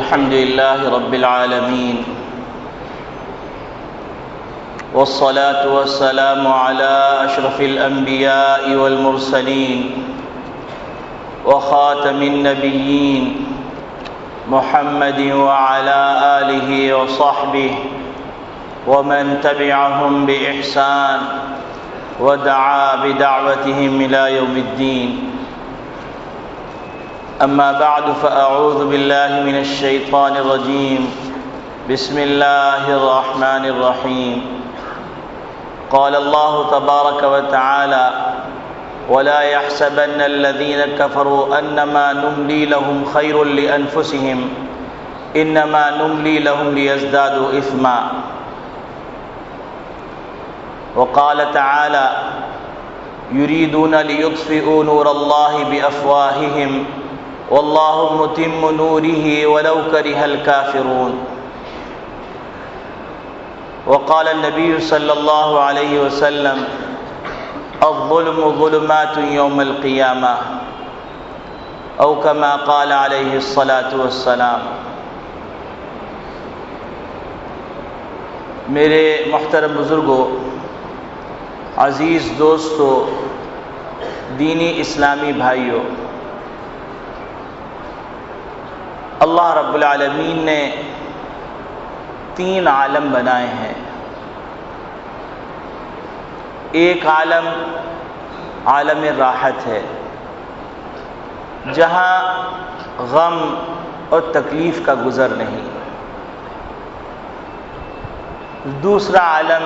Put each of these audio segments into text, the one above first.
الحمد لله رب العالمين والصلاة والسلام على أشرف الأنبياء والمرسلين وخاتم النبيين محمد وعلى آله وصحبه ومن تبعهم بإحسان ودعا بدعوتهم إلى يوم الدين. أما بعد فأعوذ بالله من الشيطان الرجيم. بسم الله الرحمن الرحيم. قال الله تبارك وتعالى: ولا يحسبن الذين كفروا أنما نملي لهم خير لأنفسهم إنما نملي لهم ليزدادوا إثما. وقال تعالى: يريدون ليطفئوا نور الله بأفواههم والله متم نوره ولو كره الكافرون. وقال النبي صلى الله عليه وسلم: الظلم ظلمات يوم القيامة أو كما قال عليه الصلاة والسلام. میرے محترم بزرگوں، عزیز دوستو، دینی اسلامی بھائیوں، اللہ رب العالمین نے 3 عالم بنائے ہیں. ایک عالم عالم راحت ہے، جہاں غم اور تکلیف کا گزر نہیں. دوسرا عالم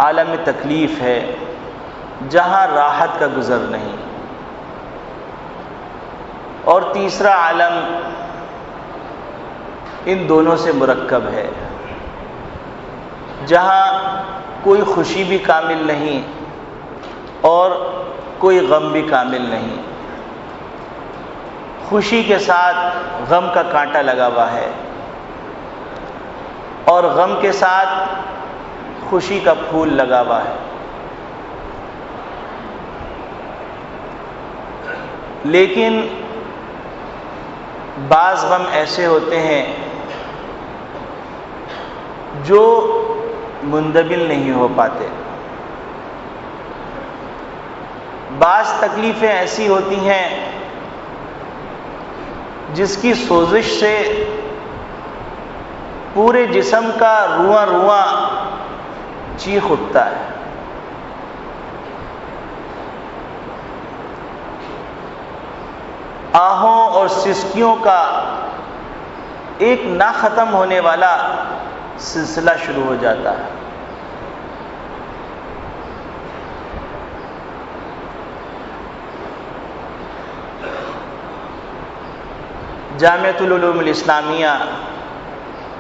عالم تکلیف ہے، جہاں راحت کا گزر نہیں. اور تیسرا عالم ان دونوں سے مرکب ہے، جہاں کوئی خوشی بھی کامل نہیں اور کوئی غم بھی کامل نہیں. خوشی کے ساتھ غم کا کانٹا لگا ہوا ہے اور غم کے ساتھ خوشی کا پھول لگا ہوا ہے. لیکن بعض غم ایسے ہوتے ہیں جو مندمل نہیں ہو پاتے. بعض تکلیفیں ایسی ہوتی ہیں جس کی سوزش سے پورے جسم کا رواں رواں چیخ اٹھتا ہے. آہوں اور سسکیوں کا ایک نہ ختم ہونے والا سلسلہ شروع ہو جاتا ہے. جامعۃ العلوم الاسلامیہ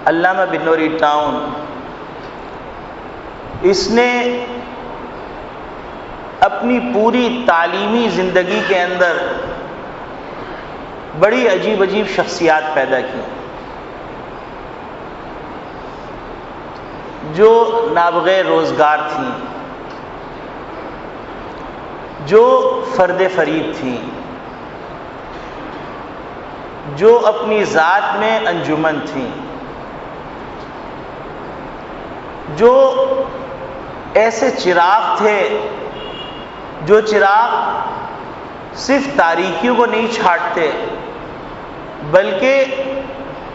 علامہ بن نوری ٹاؤن، اس نے اپنی پوری تعلیمی زندگی کے اندر بڑی عجیب عجیب شخصیات پیدا کی جو نابغہ روزگار تھیں، جو فرد فرید تھیں، جو اپنی ذات میں انجمن تھیں، جو ایسے چراغ تھے جو چراغ صرف تاریکیوں کو نہیں چھاٹتے بلکہ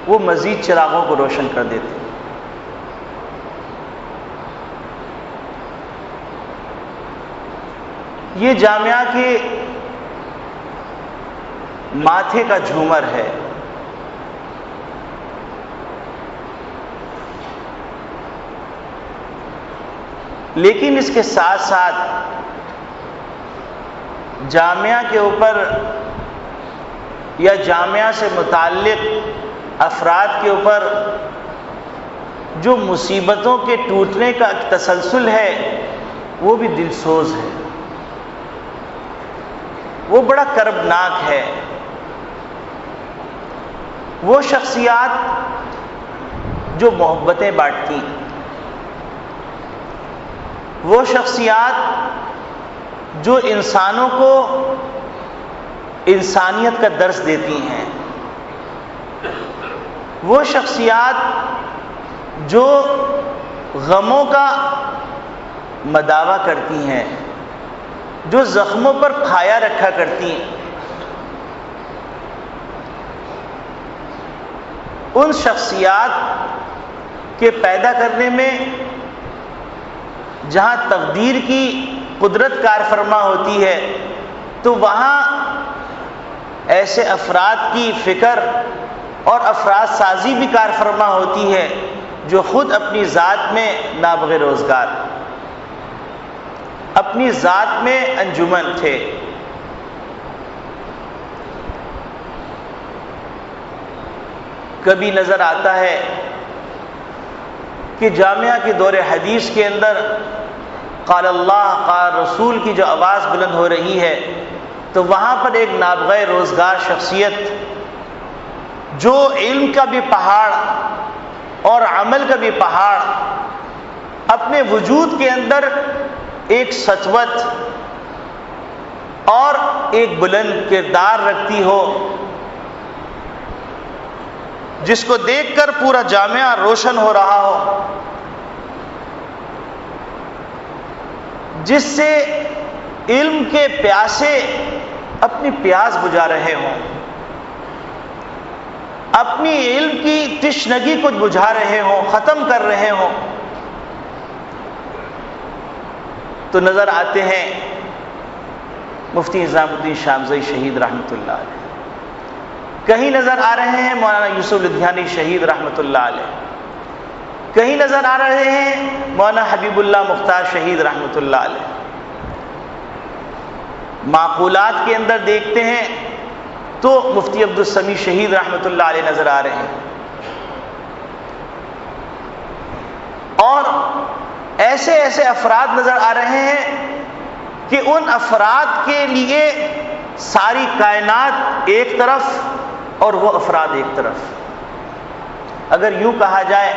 وہ مزید چراغوں کو روشن کر دیتے. یہ جامعہ کے ماتھے کا جھومر ہے. لیکن اس کے ساتھ ساتھ جامعہ کے اوپر یا جامعہ سے متعلق افراد کے اوپر جو مصیبتوں کے ٹوٹنے کا تسلسل ہے وہ بھی دلسوز ہے، وہ بڑا کربناک ہے. وہ شخصیات جو محبتیں بانٹتی، وہ شخصیات جو انسانوں کو انسانیت کا درس دیتی ہیں، وہ شخصیات جو غموں کا مداوا کرتی ہیں، جو زخموں پر کھایا رکھا کرتی ہیں، ان شخصیات کے پیدا کرنے میں جہاں تقدیر کی قدرت کار فرما ہوتی ہے، تو وہاں ایسے افراد کی فکر اور افراد سازی بھی کار فرما ہوتی ہے جو خود اپنی ذات میں نابغہ روزگار، اپنی ذات میں انجمن تھے۔ کبھی نظر آتا ہے کہ جامعہ کے دور حدیث کے اندر قال اللہ قال رسول کی جو آواز بلند ہو رہی ہے، تو وہاں پر ایک نابغہ روزگار شخصیت جو علم کا بھی پہاڑ اور عمل کا بھی پہاڑ اپنے وجود کے اندر ایک سطوت اور ایک بلند کردار رکھتی ہو، جس کو دیکھ کر پورا جامعہ روشن ہو رہا ہو، جس سے علم کے پیاسے اپنی پیاس بجھا رہے ہوں، اپنی علم کی تشنگی کو بجھا رہے ہوں، ختم کر رہے ہوں، تو نظر آتے ہیں مفتی نظام الدین شامزئی شہید رحمۃ اللہ علیہ، کہیں نظر آ رہے ہیں مولانا یوسف لدھیانی شہید رحمۃ اللہ علیہ، کہیں نظر آ رہے ہیں مولانا حبیب اللہ مختار شہید رحمۃ اللہ علیہ۔ معقولات کے اندر دیکھتے ہیں تو مفتی عبدالسمیع شہید رحمۃ اللہ علیہ نظر آ رہے ہیں، اور ایسے ایسے افراد نظر آ رہے ہیں کہ ان افراد کے لیے ساری کائنات ایک طرف اور وہ افراد ایک طرف۔ اگر یوں کہا جائے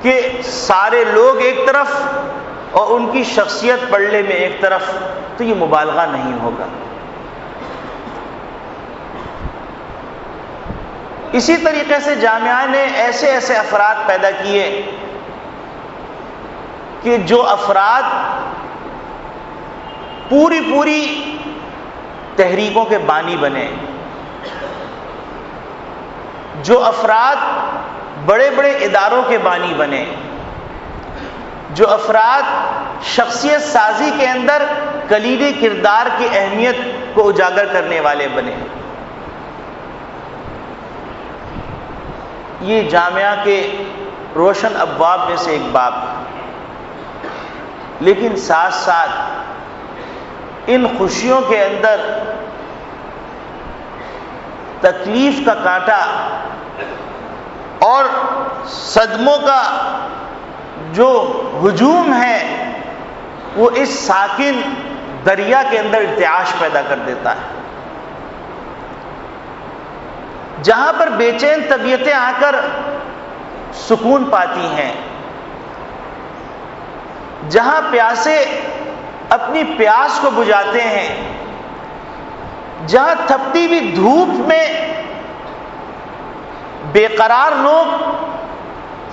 کہ سارے لوگ ایک طرف اور ان کی شخصیت پڑھنے میں ایک طرف، تو یہ مبالغہ نہیں ہوگا۔ اسی طریقے سے جامعہ نے ایسے ایسے افراد پیدا کیے کہ جو افراد پوری تحریکوں کے بانی بنے، جو افراد بڑے بڑے اداروں کے بانی بنے، جو افراد شخصیت سازی کے اندر کلیدی کردار کی اہمیت کو اجاگر کرنے والے بنے۔ یہ جامعہ کے روشن ابواب میں سے ایک باب ہے، لیکن ساتھ ساتھ ان خوشیوں کے اندر تکلیف کا کانٹا اور صدموں کا جو ہجوم ہے وہ اس ساکن دریا کے اندر ارتعاش پیدا کر دیتا ہے۔ جہاں پر بے چین طبیعتیں آ کر سکون پاتی ہیں، جہاں پیاسے اپنی پیاس کو بجھاتے ہیں، جہاں تھپتی ہوئی دھوپ میں بے قرار لوگ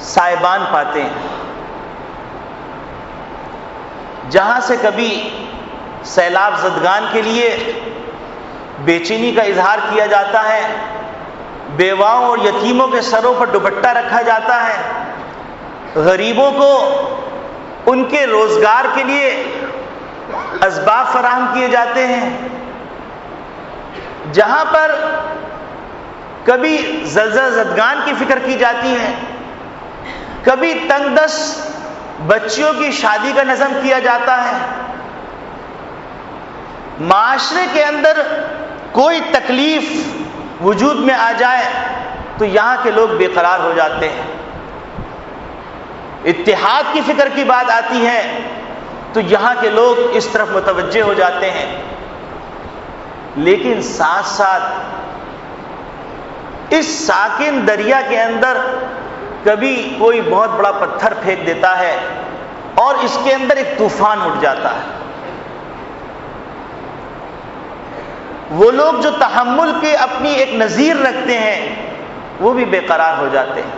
سائبان پاتے ہیں، جہاں سے کبھی سیلاب زدگان کے لیے بے چینی کا اظہار کیا جاتا ہے، بیواؤں اور یتیموں کے سروں پر دوپٹہ رکھا جاتا ہے، غریبوں کو ان کے روزگار کے لیے اسباب فراہم کیے جاتے ہیں، جہاں پر کبھی زلزلہ زدگان کی فکر کی جاتی ہے، کبھی تنگ دست بچیوں کی شادی کا نظم کیا جاتا ہے، معاشرے کے اندر کوئی تکلیف وجود میں آ جائے تو یہاں کے لوگ بے قرار ہو جاتے ہیں، اتحاد کی فکر کی بات آتی ہے تو یہاں کے لوگ اس طرف متوجہ ہو جاتے ہیں۔ لیکن ساتھ ساتھ اس ساکن دریا کے اندر کبھی کوئی بہت بڑا پتھر پھینک دیتا ہے اور اس کے اندر ایک طوفان اٹھ جاتا ہے۔ وہ لوگ جو تحمل کے اپنی ایک نظیر رکھتے ہیں، وہ بھی بے قرار ہو جاتے ہیں،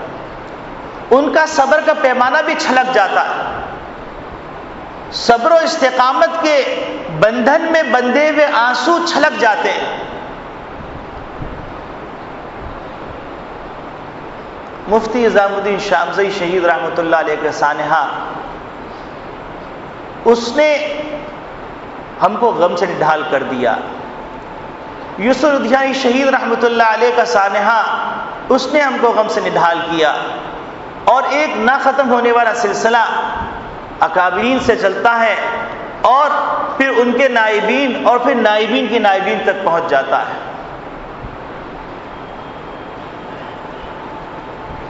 ان کا صبر کا پیمانہ بھی چھلک جاتا ہے، صبر و استقامت کے بندھن میں بندھے ہوئے آنسو چھلک جاتے ہیں۔ مفتی نظام الدین شامزئی شہید رحمۃ اللہ علیہ کا سانحہ، اس نے ہم کو غم سے نڈھال کر دیا۔ یوسف لدھیانوی شہید رحمۃ اللہ علیہ کا سانحہ، اس نے ہم کو غم سے نڈھال کیا، اور ایک نہ ختم ہونے والا سلسلہ اکابرین سے چلتا ہے، اور پھر ان کے نائبین، اور پھر نائبین کی نائبین تک پہنچ جاتا ہے۔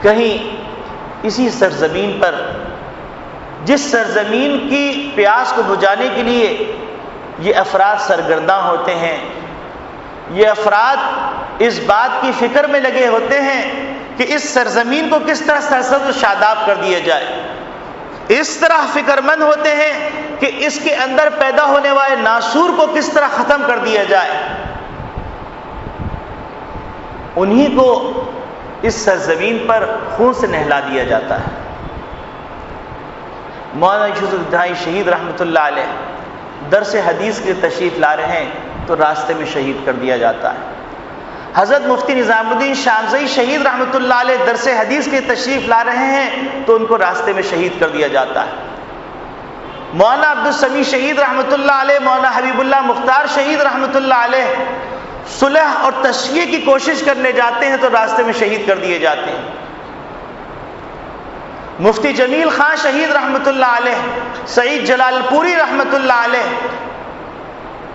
کہیں اسی سرزمین پر، جس سرزمین کی پیاس کو بجھانے کے لیے یہ افراد سرگرداں ہوتے ہیں، یہ افراد اس بات کی فکر میں لگے ہوتے ہیں کہ اس سرزمین کو کس طرح سرسبز و شاداب کر دیا جائے، اس طرح فکر مند ہوتے ہیں کہ اس کے اندر پیدا ہونے والے ناسور کو کس طرح ختم کر دیا جائے، انہی کو اس سرزمین پر خون سے نہلا دیا جاتا ہے۔ مولانا یوسف لدھیانوی شہید رحمۃ اللہ علیہ درس حدیث کے تشریف لا رہے ہیں تو راستے میں شہید کر دیا جاتا ہے۔ حضرت مفتی نظام الدین شامزئی شہید رحمۃ اللہ علیہ درس حدیث کے تشریف لا رہے ہیں تو ان کو راستے میں شہید کر دیا جاتا ہے۔ مولانا عبدالسمیع شہید رحمۃ اللہ علیہ، مولانا حبیب اللہ مختار شہید رحمۃ اللہ علیہ صلح اور تشیع کی کوشش کرنے جاتے ہیں تو راستے میں شہید کر دیے جاتے ہیں۔ مفتی جمیل خان شہید رحمۃ اللہ علیہ، سعید جلال پوری رحمۃ اللہ علیہ،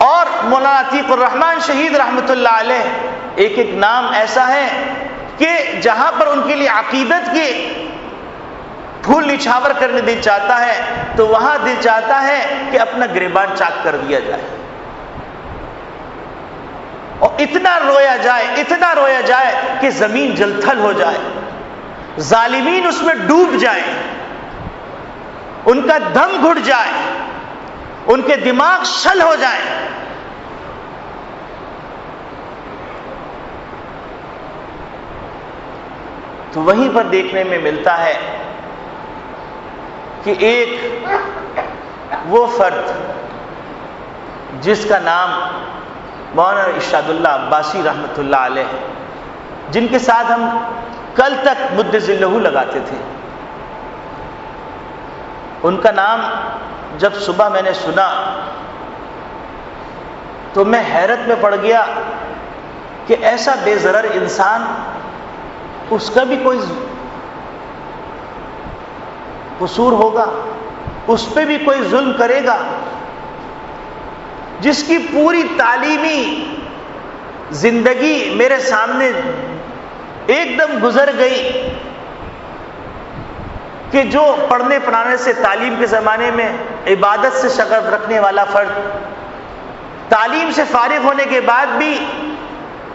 اور مولانا عتیق الرحمن شہید رحمۃ اللہ علیہ، ایک ایک نام ایسا ہے کہ جہاں پر ان کے لیے عقیدت کے پھول نچھاور کرنے دل چاہتا ہے تو وہاں دل چاہتا ہے کہ اپنا گریبان چاک کر دیا جائے، اور اتنا رویا جائے کہ زمین جلتھل ہو جائے، ظالمین اس میں ڈوب جائیں، ان کا دم گھٹ جائے، ان کے دماغ شل ہو جائیں۔ تو وہیں پر دیکھنے میں ملتا ہے کہ ایک وہ فرد جس کا نام مولانا ارشاد اللہ عباسی رحمۃ اللہ علیہ، جن کے ساتھ ہم کل تک مد ذلہ لگاتے تھے، ان کا نام جب صبح میں نے سنا تو میں حیرت میں پڑ گیا کہ ایسا بے ضرر انسان، اس کا بھی کوئی قصور ہوگا، اس پہ بھی کوئی ظلم کرے گا، جس کی پوری تعلیمی زندگی میرے سامنے ایک دم گزر گئی کہ جو پڑھنے پڑھانے سے، تعلیم کے زمانے میں عبادت سے شغف رکھنے والا فرد، تعلیم سے فارغ ہونے کے بعد بھی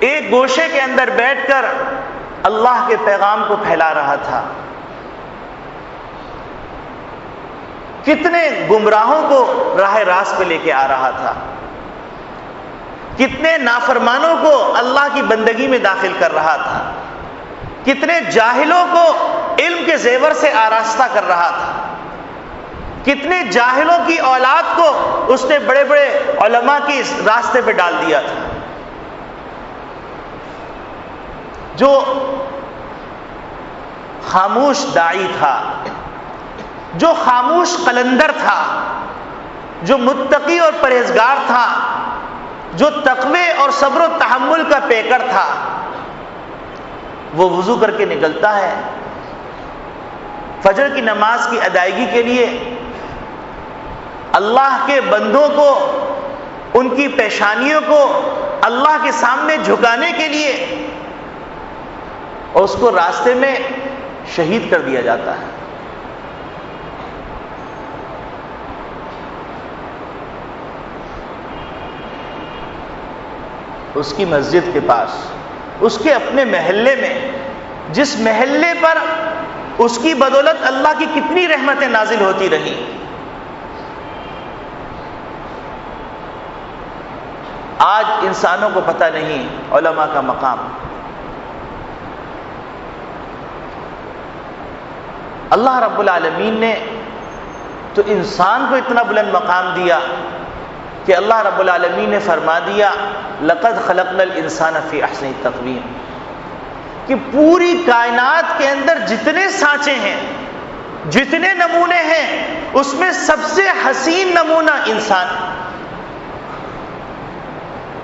ایک گوشے کے اندر بیٹھ کر اللہ کے پیغام کو پھیلا رہا تھا، کتنے گمراہوں کو راہ راست پہ لے کے آ رہا تھا، کتنے نافرمانوں کو اللہ کی بندگی میں داخل کر رہا تھا، کتنے جاہلوں کو علم کے زیور سے آراستہ کر رہا تھا، کتنے جاہلوں کی اولاد کو اس نے بڑے بڑے علماء کی راستے پہ ڈال دیا تھا۔ جو خاموش داعی تھا، جو خاموش قلندر تھا، جو متقی اور پرہیزگار تھا، جو تقوی اور صبر و تحمل کا پیکر تھا، وہ وضو کر کے نکلتا ہے، فجر کی نماز کی ادائیگی کے لیے اللہ کے بندوں کو، ان کی پیشانیوں کو اللہ کے سامنے جھکانے کے لیے، اور اس کو راستے میں شہید کر دیا جاتا ہے۔ اس کی مسجد کے پاس، اس کے اپنے محلے میں، جس محلے پر اس کی بدولت اللہ کی کتنی رحمتیں نازل ہوتی رہی، آج انسانوں کو پتہ نہیں علماء کا مقام۔ اللہ رب العالمین نے تو انسان کو اتنا بلند مقام دیا کہ اللہ رب العالمین نے فرما دیا لقد خلقنا الانسان فی احسن تقویم، کہ پوری کائنات کے اندر جتنے سانچے ہیں، جتنے نمونے ہیں، اس میں سب سے حسین نمونہ انسان،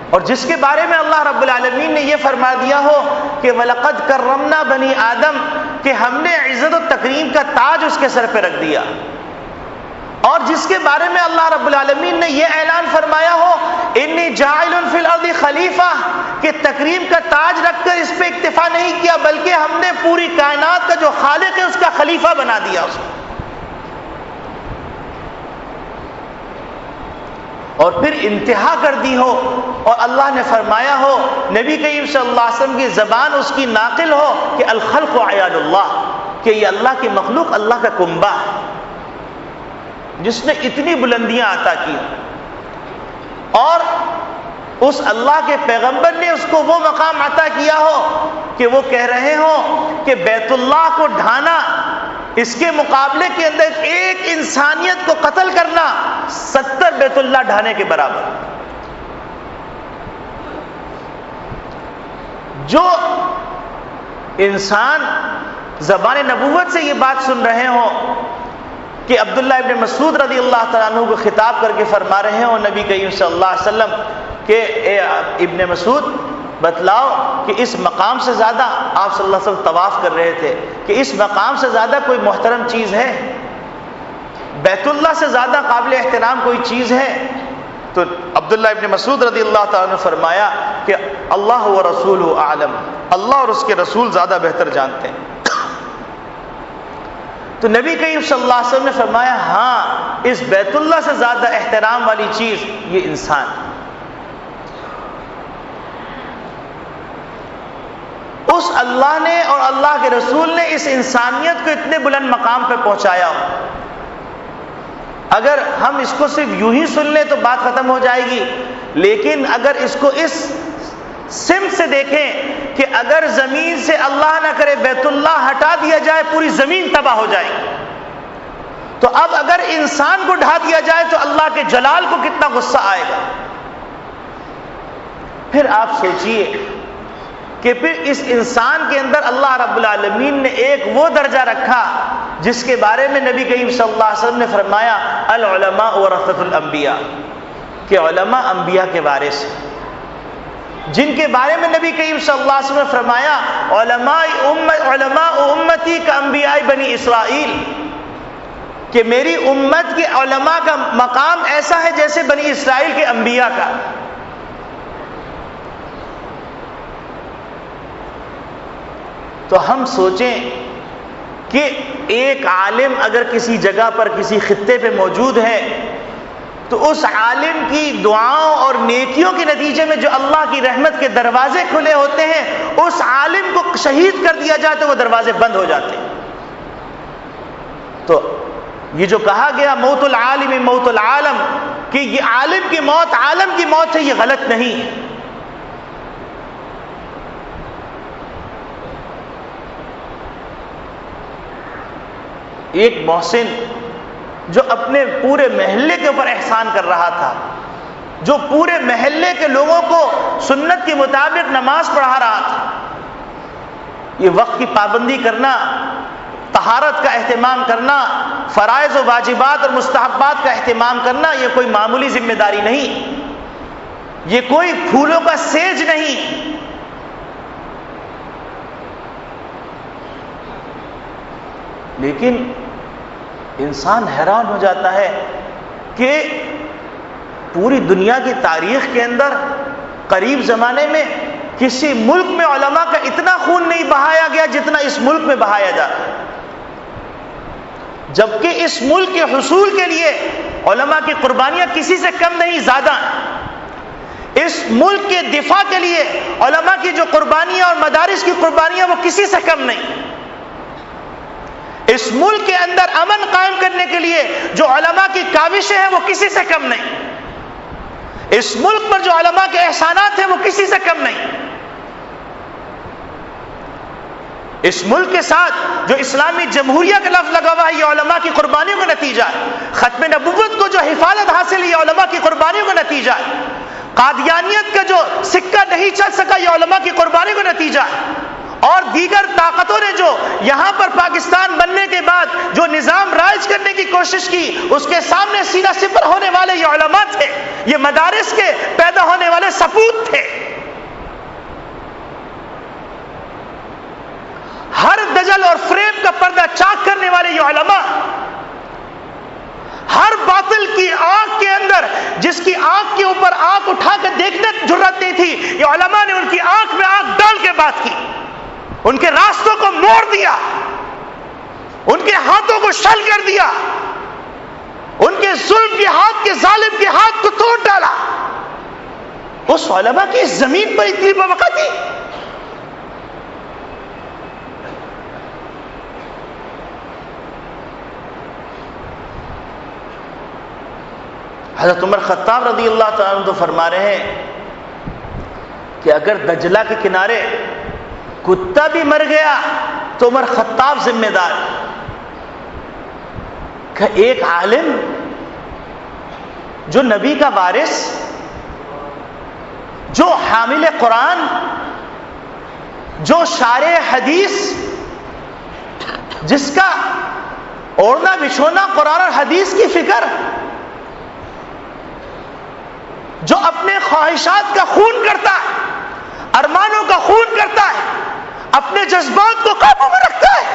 اور جس کے بارے میں اللہ رب العالمین نے یہ فرما دیا ہو کہ وَلَقَدْ كَرَّمْنَا بَنِي آدم، کہ ہم نے عزت و تکریم کا تاج اس کے سر پہ رکھ دیا، اور جس کے بارے میں اللہ رب العالمین نے یہ اعلان فرمایا ہو انی جاعل فی الارض خلیفہ، کہ تکریم کا تاج رکھ کر اس پہ اکتفا نہیں کیا بلکہ ہم نے پوری کائنات کا جو خالق ہے اس کا خلیفہ بنا دیا اس کو، اور پھر انتہا کر دی ہو، اور اللہ نے فرمایا ہو نبی کریم صلی اللہ علیہ وسلم کی زبان اس کی ناقل ہو کہ الخلق عیال اللہ، کہ یہ اللہ کی مخلوق اللہ کا کنبہ ہے جس نے اتنی بلندیاں عطا کی، اور اس اللہ کے پیغمبر نے اس کو وہ مقام عطا کیا ہو کہ وہ کہہ رہے ہوں کہ بیت اللہ کو ڈھانا اس کے مقابلے کے اندر ایک انسانیت کو قتل کرنا 70 بیت اللہ ڈھانے کے برابر۔ جو انسان زبان نبوت سے یہ بات سن رہے ہوں کہ عبداللہ ابن مسعود رضی اللہ تعالیٰ عنہ کو خطاب کر کے فرما رہے ہوں نبی کریم صلی اللہ علیہ وسلم کہ اے ابن مسعود بتلاؤ کہ اس مقام سے زیادہ، آپ صلی اللہ علیہ وسلم طواف کر رہے تھے، کہ اس مقام سے زیادہ کوئی محترم چیز ہے، بیت اللہ سے زیادہ قابل احترام کوئی چیز ہے؟ تو عبداللہ ابن مسعود رضی اللہ تعالیٰ نے فرمایا کہ اللہ و رسولہ اعلم، اللہ اور اس کے رسول زیادہ بہتر جانتے ہیں۔ تو نبی کریم صلی اللہ علیہ وسلم نے فرمایا ہاں، اس بیت اللہ سے زیادہ احترام والی چیز یہ انسان۔ اس اللہ نے اور اللہ کے رسول نے اس انسانیت کو اتنے بلند مقام پہ پہنچایا ہو، اگر ہم اس کو صرف یوں ہی سن لیں تو بات ختم ہو جائے گی، لیکن اگر اس کو اس سمت سے دیکھیں کہ اگر زمین سے اللہ نہ کرے بیت اللہ ہٹا دیا جائے پوری زمین تباہ ہو جائے گی، تو اب اگر انسان کو ڈھا دیا جائے تو اللہ کے جلال کو کتنا غصہ آئے گا۔ پھر آپ سوچئے کہ پھر اس انسان کے اندر اللہ رب العالمین نے ایک وہ درجہ رکھا جس کے بارے میں نبی کریم صلی اللہ علیہ وسلم نے فرمایا العلماء ورثۃ الانبیاء، کہ علماء انبیاء کے وارث ہیں، جن کے بارے میں نبی کریم صلی اللہ علیہ وسلم نے فرمایا علماء امتی کا انبیاء بنی اسرائیل، کہ میری امت کے علماء کا مقام ایسا ہے جیسے بنی اسرائیل کے انبیاء کا۔ تو ہم سوچیں کہ ایک عالم اگر کسی جگہ پر کسی خطے پہ موجود ہے تو اس عالم کی دعاؤں اور نیکیوں کے نتیجے میں جو اللہ کی رحمت کے دروازے کھلے ہوتے ہیں، اس عالم کو شہید کر دیا جائے تو وہ دروازے بند ہو جاتے ہیں۔ تو یہ جو کہا گیا موت العالم موت العالم، کہ یہ عالم کی موت عالم کی موت ہے، یہ غلط نہیں ہے۔ ایک محسن جو اپنے پورے محلے کے اوپر احسان کر رہا تھا، جو پورے محلے کے لوگوں کو سنت کے مطابق نماز پڑھا رہا تھا، یہ وقت کی پابندی کرنا، طہارت کا اہتمام کرنا، فرائض و واجبات اور مستحبات کا اہتمام کرنا، یہ کوئی معمولی ذمہ داری نہیں، یہ کوئی پھولوں کا سیج نہیں۔ لیکن انسان حیران ہو جاتا ہے کہ پوری دنیا کی تاریخ کے اندر قریب زمانے میں کسی ملک میں علماء کا اتنا خون نہیں بہایا گیا جتنا اس ملک میں بہایا جاتا ہے، جبکہ اس ملک کے حصول کے لیے علماء کی قربانیاں کسی سے کم نہیں، زیادہ ہیں۔ اس ملک کے دفاع کے لیے علماء کی جو قربانیاں اور مدارس کی قربانیاں وہ کسی سے کم نہیں۔ اس ملک کے اندر امن قائم کرنے کے لیے جو علماء کی کاوشیں ہیں وہ کسی سے کم نہیں۔ اس ملک پر جو علماء کے احسانات ہیں وہ کسی سے کم نہیں۔ اس ملک کے ساتھ جو اسلامی جمہوریہ کا لفظ لگا ہوا ہے یہ علماء کی قربانیوں کا نتیجہ ہے. ختم نبوت کو جو حفاظت حاصل یہ علماء کی قربانیوں کا نتیجہ ہے. قادیانیت کا جو سکہ نہیں چل سکا یہ علماء کی قربانیوں کا نتیجہ ہے. اور دیگر طاقتوں نے جو یہاں پر پاکستان بننے کے بعد جو نظام رائج کرنے کی کوشش کی اس کے سامنے سینہ سپر ہونے والے یہ علماء تھے. یہ مدارس کے پیدا ہونے والے سپوت تھے. ہر دجل اور فریب کا پردہ چاک کرنے والے یہ علماء، ہر باطل کی آنکھ کے اندر جس کی آنکھ کے اوپر آنکھ اٹھا کر دیکھنے جرات نہیں تھی یہ علماء نے ان کی آنکھ میں آنکھ ڈال کے بات کی، ان کے راستوں کو موڑ دیا، ان کے ہاتھوں کو شل کر دیا، ان کے ظلم کے ہاتھ کے ظالم کے ہاتھ کو توڑ ڈالا. اس علماء کی اس زمین پر اتنی بوقت تھی. حضرت عمر خطاب رضی اللہ تعالیٰ عنہ تو فرما رہے ہیں کہ اگر دجلہ کے کنارے کتا بھی مر گیا تو عمر خطاب ذمہ دار. کہ ایک عالم جو نبی کا وارث، جو حامل قرآن، جو شارع حدیث، جس کا اوڑھنا بچھونا قرآن اور حدیث کی فکر، جو اپنے خواہشات کا خون کرتا ہے، ارمانوں کا خون کرتا ہے، اپنے جذبات کو قابو میں رکھتا ہے،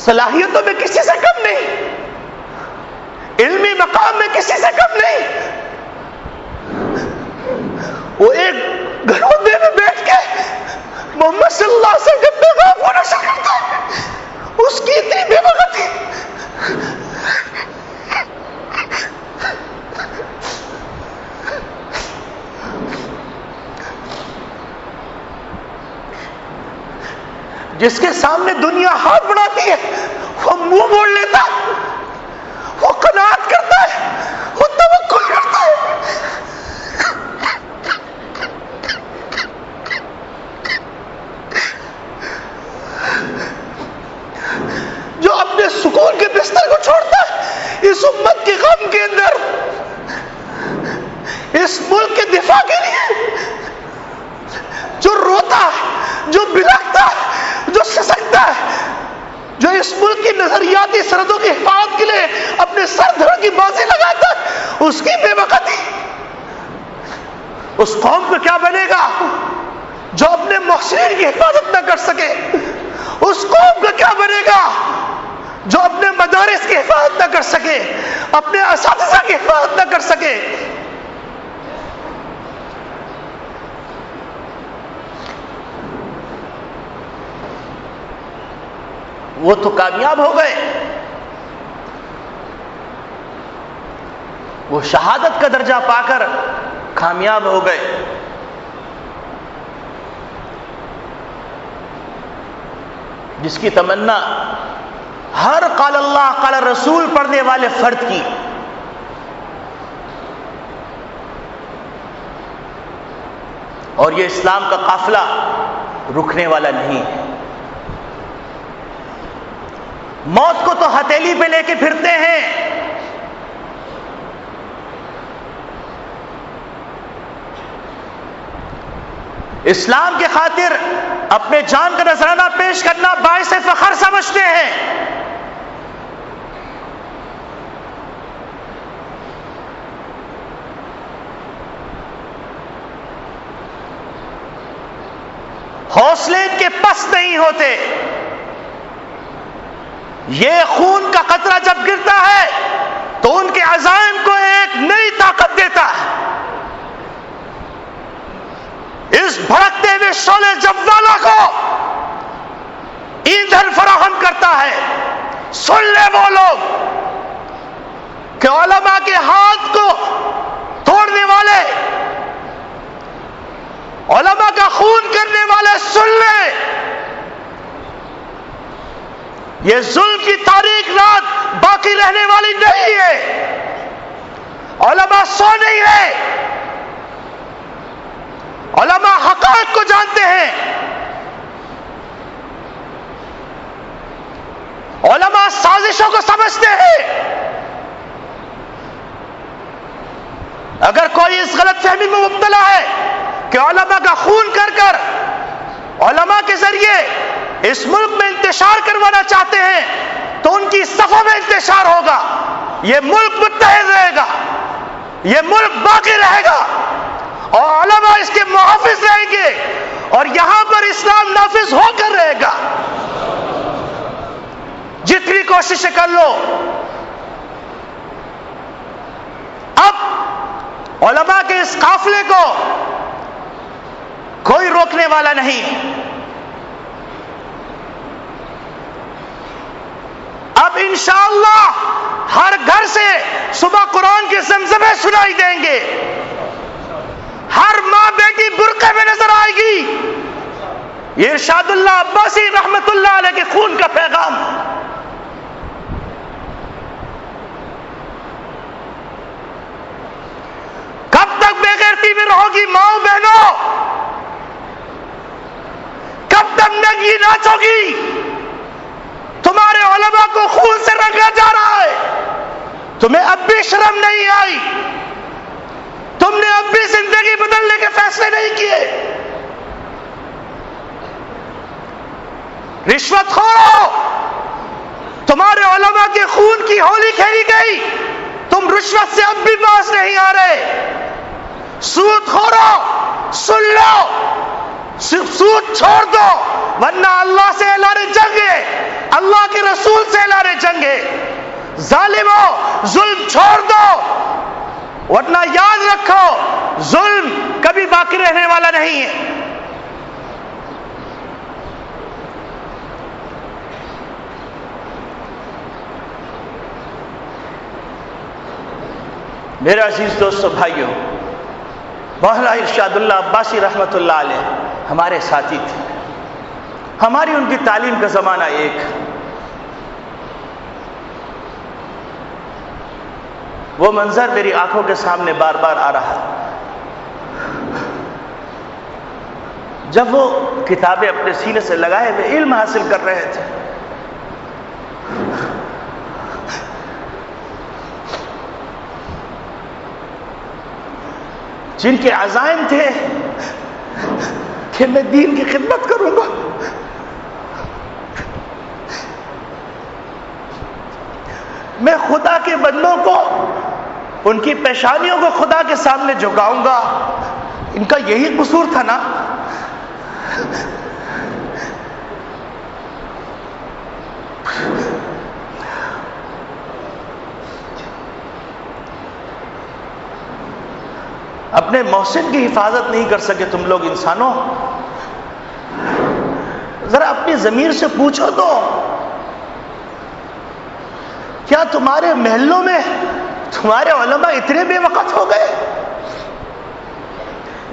صلاحیتوں میں کسی سے کم نہیں، علمی مقام میں کسی سے کم نہیں. وہ ایک گھروندے میں بیٹھ کے محمد صلی اللہ علیہ وسلم کے پیغام کو نشر کرتا ہے، اس کی اتنی بے وقتی. جس کے سامنے دنیا ہاتھ بڑھاتی ہے وہ منہ موڑ لیتا ہے، وہ قناعت کرتا ہے، وہ توکل کرتا ہے. جو اپنے سکون کے بستر کو چھوڑتا ہے اس امت کے غم کے اندر، اس ملک کے دفاع کے لیے، جو روتا ہے، جو بلکتا ہے، جو سسکتا ہے، جو اس ملک کی نظریاتی سرحدوں کی حفاظت کے لیے اپنے سر دھڑ کی بازی لگاتا ہے، اس کی بے وقتی. اس قوم کو کیا بنے گا جو اپنے محسنین کی حفاظت نہ کر سکے؟ اس قوم کو کیا بنے گا جو اپنے مدارس کی حفاظت نہ کر سکے، اپنے اساتذہ کی حفاظت نہ کر سکے؟ وہ تو کامیاب ہو گئے، وہ شہادت کا درجہ پا کر کامیاب ہو گئے. جس کی تمنا ہر قال اللہ قال رسول پڑھنے والے فرد کی، اور یہ اسلام کا قافلہ رکنے والا نہیں ہے. موت کو تو ہتھیلی پہ لے کے پھرتے ہیں، اسلام کے خاطر اپنے جان کا نذرانہ پیش کرنا باعث فخر سمجھتے ہیں. حوصلے ان کے پست نہیں ہوتے. یہ خون کا قطرہ جب گرتا ہے تو ان کے عزائم کو ایک نئی طاقت دیتا ہے. اس بھڑکتے ہوئے شعلے جوالا کو ایندھن فراہم کرتا ہے. سن لے وہ لوگ کہ علماء کے ہاتھ کو توڑنے والے یہ ظلم کی تاریک رات باقی رہنے والی نہیں ہے. علماء سو نہیں ہے. علماء حقائق کو جانتے ہیں. علماء سازشوں کو سمجھتے ہیں. اگر کوئی اس غلط فہمی میں مبتلا ہے کہ علماء کا خون کر کر علماء کے ذریعے اس ملک میں انتشار کروانا چاہتے ہیں تو ان کی صفوں میں انتشار ہوگا. یہ ملک متحد رہے گا, یہ ملک باقی رہے گا, اور علماء اس کے محافظ رہیں گے, اور یہاں پر اسلام نافذ ہو کر رہے گا. جتنی کوششیں کر لو. اب علماء کے اس قافلے کو کوئی روکنے والا نہیں. اب انشاءاللہ ہر گھر سے صبح قرآن کے زمزمے سنائی دیں گے. ہر ماں بیٹی برقعے میں نظر آئے گی. یہ ارشاد اللہ عباسی رحمت اللہ علیہ کے خون کا پیغام. کب تک بے غیرتی میں رہو گی ماؤں بہنوں؟ کب تک ننگی ناچو گی؟ تمہارے علماء کو خون سے رنگا جا رہا ہے. تمہیں اب بھی شرم نہیں آئی؟ تم نے اب بھی زندگی بدلنے کے فیصلے نہیں کیے؟ رشوت خورو، تمہارے علماء کے خون کی ہولی کھیلی گئی، تم رشوت سے اب بھی باز نہیں آ رہے. سود خورو سن لو، سود چھوڑ دو ورنہ اللہ سے اعلان جنگ ہے، اللہ کے رسول سے اعلان جنگ ہے. ظالمو ظلم چھوڑ دو ورنہ یاد رکھو ظلم کبھی باقی رہنے والا نہیں ہے. میرے عزیز دوستو بھائیو، مولانا ارشاد اللہ عباسی رحمت اللہ علیہ ہمارے ساتھی تھے. ہماری ان کی تعلیم کا زمانہ ایک. وہ منظر میری آنکھوں کے سامنے بار بار آ رہا ہے. جب وہ کتابیں اپنے سینے سے لگائے ہوئے علم حاصل کر رہے تھے، جن کے عزائم تھے کہ میں دین کی خدمت کروں گا، میں خدا کے بندوں کو ان کی پیشانیوں کو خدا کے سامنے جھکاؤں گا. ان کا یہی قصور تھا نا. اپنے محسن کی حفاظت نہیں کر سکے تم لوگ انسانوں؟ ذرا اپنی ضمیر سے پوچھو تو، کیا تمہارے محلوں میں تمہارے علماء اتنے بے وقت ہو گئے؟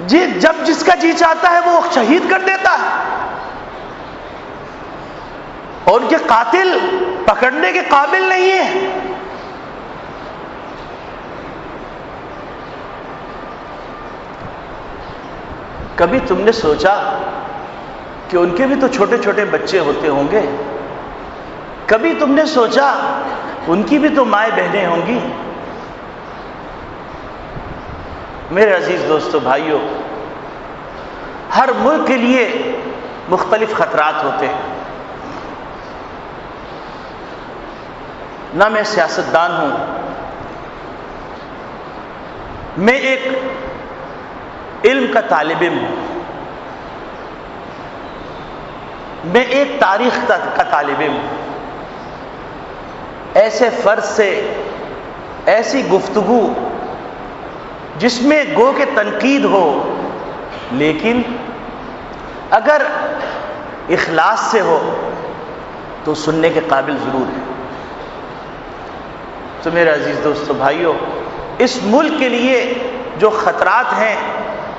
جی جب جس کا جی چاہتا ہے وہ شہید کر دیتا ہے، اور ان کے قاتل پکڑنے کے قابل نہیں ہے. کبھی تم نے سوچا کہ ان کے بھی تو چھوٹے چھوٹے بچے ہوتے ہوں گے؟ کبھی تم نے سوچا ان کی بھی تو مائیں بہنیں ہوں گی؟ میرے عزیز دوستو بھائیو، ہر ملک کے لیے مختلف خطرات ہوتے ہیں. نہ میں سیاستدان ہوں، میں ایک علم کا طالب علم ہوں، میں ایک تاریخ کا طالب علم ہوں. ایسے فرض سے ایسی گفتگو جس میں گو کہ تنقید ہو، لیکن اگر اخلاص سے ہو تو سننے کے قابل ضرور ہے. تو میرے عزیز دوستو بھائیو، اس ملک کے لیے جو خطرات ہیں،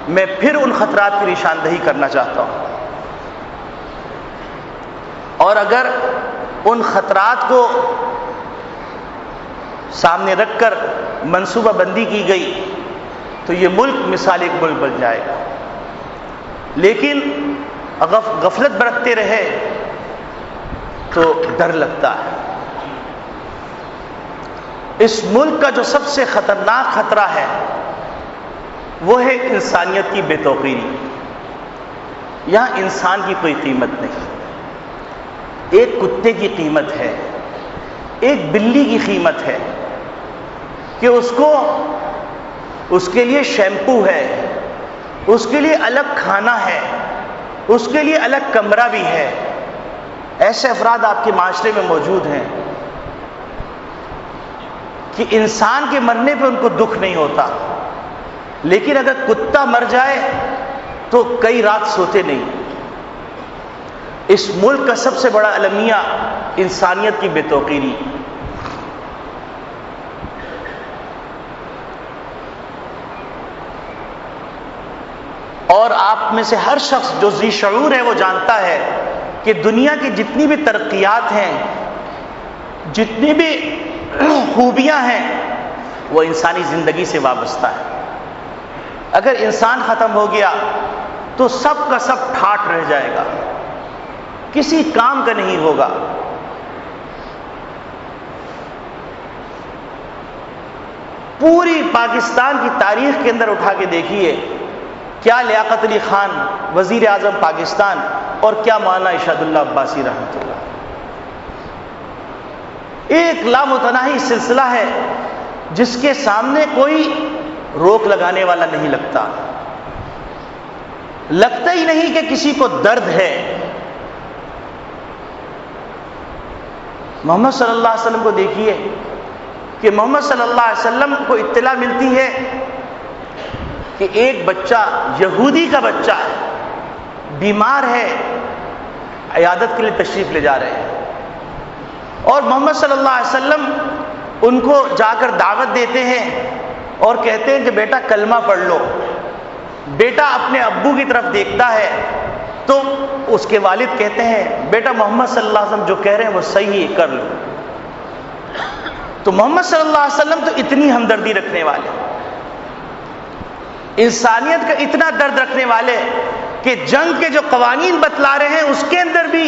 میں پھر ان خطرات کی نشاندہی کرنا چاہتا ہوں. اور اگر ان خطرات کو سامنے رکھ کر منصوبہ بندی کی گئی تو یہ ملک مثال ایک ملک بن جائے گا. لیکن غفلت برتتے رہے تو ڈر لگتا ہے. اس ملک کا جو سب سے خطرناک خطرہ ہے وہ ہے انسانیت کی بے توقیری. یہاں انسان کی کوئی قیمت نہیں. ایک کتے کی قیمت ہے, ایک بلی کی قیمت ہے کہ اس کے لیے شیمپو ہے, اس کے لیے الگ کھانا ہے, اس کے لیے الگ کمرہ بھی ہے. ایسے افراد آپ کے معاشرے میں موجود ہیں کہ انسان کے مرنے پہ ان کو دکھ نہیں ہوتا, لیکن اگر کتا مر جائے تو کئی رات سوتے نہیں. اس ملک کا سب سے بڑا المیہ انسانیت کی بے توقیری. اور آپ میں سے ہر شخص جو ذی شعور ہے وہ جانتا ہے کہ دنیا کی جتنی بھی ترقیات ہیں, جتنی بھی خوبیاں ہیں, وہ انسانی زندگی سے وابستہ ہے. اگر انسان ختم ہو گیا تو سب کا سب ٹھاٹھ رہ جائے گا, کسی کام کا نہیں ہوگا. پوری پاکستان کی تاریخ کے اندر اٹھا کے دیکھیے, کیا لیاقت علی خان وزیر اعظم پاکستان اور کیا مولانا ارشاد اللہ عباسی رحمۃ اللہ. ایک لامتناہی سلسلہ ہے جس کے سامنے کوئی روک لگانے والا نہیں لگتا. لگتا ہی نہیں کہ کسی کو درد ہے. محمد صلی اللہ علیہ وسلم کو دیکھیے کہ محمد صلی اللہ علیہ وسلم کو اطلاع ملتی ہے کہ ایک بچہ, یہودی کا بچہ ہے, بیمار ہے, عیادت کے لیے تشریف لے جا رہے ہیں, اور محمد صلی اللہ علیہ وسلم ان کو جا کر دعوت دیتے ہیں اور کہتے ہیں کہ بیٹا کلمہ پڑھ لو. بیٹا اپنے ابو کی طرف دیکھتا ہے تو اس کے والد کہتے ہیں بیٹا محمد صلی اللہ علیہ وسلم جو کہہ رہے ہیں وہ صحیح ہے, کر لو. تو محمد صلی اللہ علیہ وسلم تو اتنی ہمدردی رکھنے والے, انسانیت کا اتنا درد رکھنے والے کہ جنگ کے جو قوانین بتلا رہے ہیں اس کے اندر بھی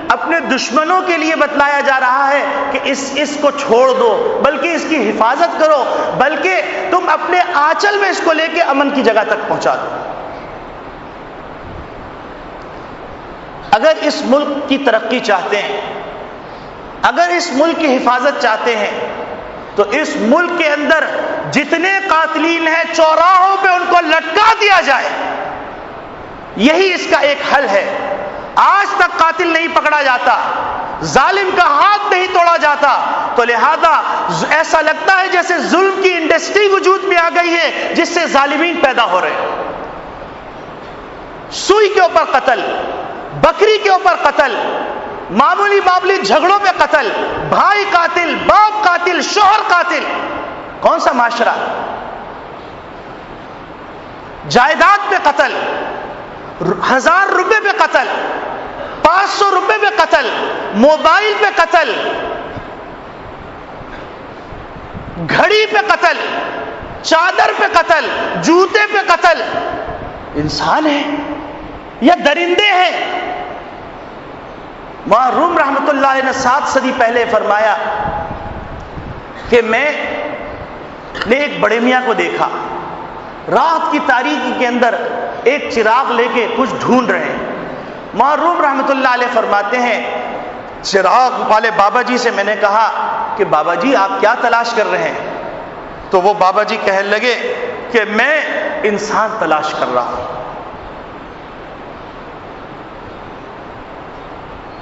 اپنے دشمنوں کے لیے بتلایا جا رہا ہے کہ اس کو چھوڑ دو, بلکہ اس کی حفاظت کرو, بلکہ تم اپنے آنچل میں اس کو لے کے امن کی جگہ تک پہنچا دو. اگر اس ملک کی ترقی چاہتے ہیں, اگر اس ملک کی حفاظت چاہتے ہیں, تو اس ملک کے اندر جتنے قاتلین ہیں چوراہوں پہ ان کو لٹکا دیا جائے. یہی اس کا ایک حل ہے. آج تک قاتل نہیں پکڑا جاتا, ظالم کا ہاتھ نہیں توڑا جاتا, تو لہذا ایسا لگتا ہے جیسے ظلم کی انڈسٹری وجود میں آ گئی ہے جس سے ظالمین پیدا ہو رہے ہیں. سوئی کے اوپر قتل, بکری کے اوپر قتل, معمولی جھگڑوں پہ قتل, بھائی قاتل, باپ قاتل, شوہر قاتل. کون سا معاشرہ؟ جائیداد پہ قتل, 1000 روپے پہ قتل, 500 روپے پہ قتل, موبائل پہ قتل, گھڑی پہ قتل, چادر پہ قتل, جوتے پہ قتل. انسان ہے یا درندے ہیں؟ وہاں روم رحمت اللہ علیہ نے 7 صدی پہلے فرمایا کہ میں نے ایک بڑے میاں کو دیکھا, رات کی تاریکی کے اندر ایک چراغ لے کے کچھ ڈھونڈ رہے ہیں. معروم رحمت اللہ علیہ فرماتے ہیں چراغ والے بابا جی سے میں نے کہا کہ بابا جی آپ کیا تلاش کر رہے ہیں؟ تو وہ بابا جی کہنے لگے کہ میں انسان تلاش کر رہا ہوں.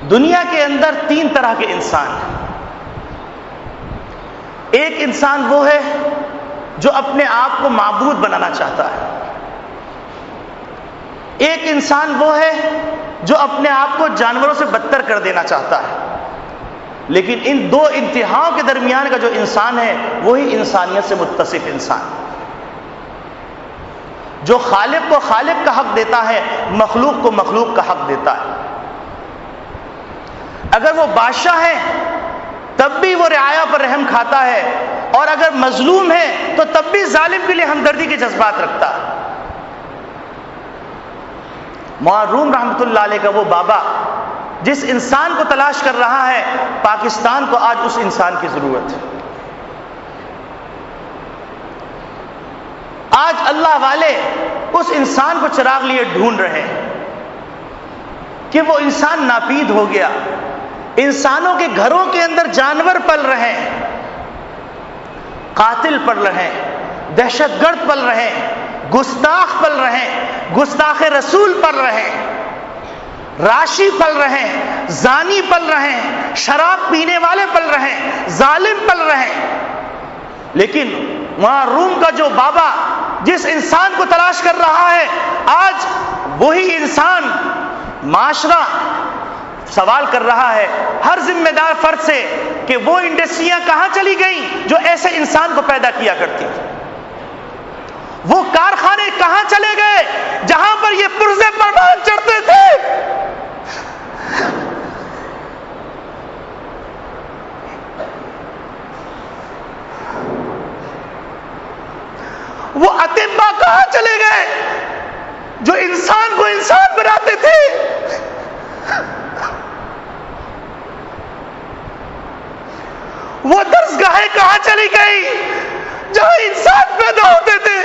دنیا کے اندر 3 طرح کے انسان ہیں. ایک انسان وہ ہے جو اپنے آپ کو معبود بنانا چاہتا ہے. ایک انسان وہ ہے جو اپنے آپ کو جانوروں سے بدتر کر دینا چاہتا ہے. لیکن ان 2 انتہاؤں کے درمیان کا جو انسان ہے وہی انسانیت سے متصف انسان, جو خالق کو خالق کا حق دیتا ہے, مخلوق کو مخلوق کا حق دیتا ہے. اگر وہ بادشاہ ہے تب بھی وہ رعایا پر رحم کھاتا ہے، اور اگر مظلوم ہے تو تب بھی ظالم کے لیے ہمدردی کے جذبات رکھتا ہے۔ مولانا روم رحمۃ اللہ علیہ کا وہ بابا جس انسان کو تلاش کر رہا ہے، پاکستان کو آج اس انسان کی ضرورت ہے۔ آج اللہ والے اس انسان کو چراغ لیے ڈھونڈ رہے ہیں کہ وہ انسان ناپید ہو گیا، انسانوں کے گھروں کے اندر جانور پل رہے ہیں، قاتل پل رہے ہیں، دہشت گرد پل رہے ہیں، گستاخ پل رہے ہیں، گستاخ رسول پل رہے ہیں، راشی پل رہے ہیں، زانی پل رہے ہیں، شراب پینے والے پل رہے ہیں، ظالم پل رہے ہیں۔ لیکن وہاں روم کا جو بابا جس انسان کو تلاش کر رہا ہے، آج وہی انسان معاشرہ سوال کر رہا ہے ہر ذمہ دار فرد سے کہ وہ انڈسٹریاں کہاں چلی گئیں جو ایسے انسان کو پیدا کیا کرتی تھی، وہ کارخانے کہاں چلے گئے جہاں پر یہ پرزے پروان چڑھتے تھے، وہ اطباء کہاں چلے گئے جو انسان کو انسان بناتے تھے، وہ درسگاہیں کہاں چلی گئی جہاں انسان پیدا ہوتے تھے،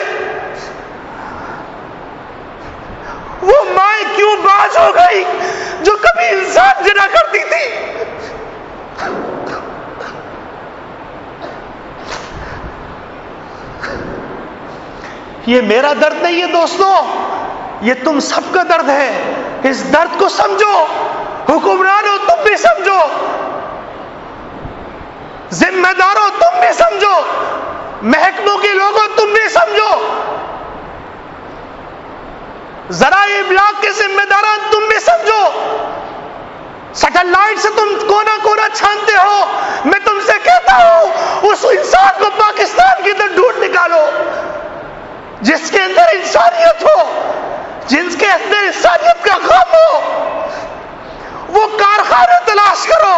وہ مائیں کیوں باز ہو گئی جو کبھی انسان جنا کرتی تھی۔ یہ میرا درد نہیں ہے دوستو، یہ تم سب کا درد ہے۔ اس درد کو سمجھو، حکمرانوں تم بھی سمجھو، ذمہ داروں تم بھی سمجھو، محکموں کے لوگوں تم بھی سمجھو، ذرائع ابلاغ کے ذمہ داران تم بھی سمجھو، سیٹلائٹ سے تم کونا کونا چھانتے ہو، میں تم سے کہتا ہوں اس انسان کو پاکستان کی طرف ڈھونڈ نکالو جس کے اندر انسانیت ہو، جس کے اندر انسانیت کا غم ہو، وہ کارخانے تلاش کرو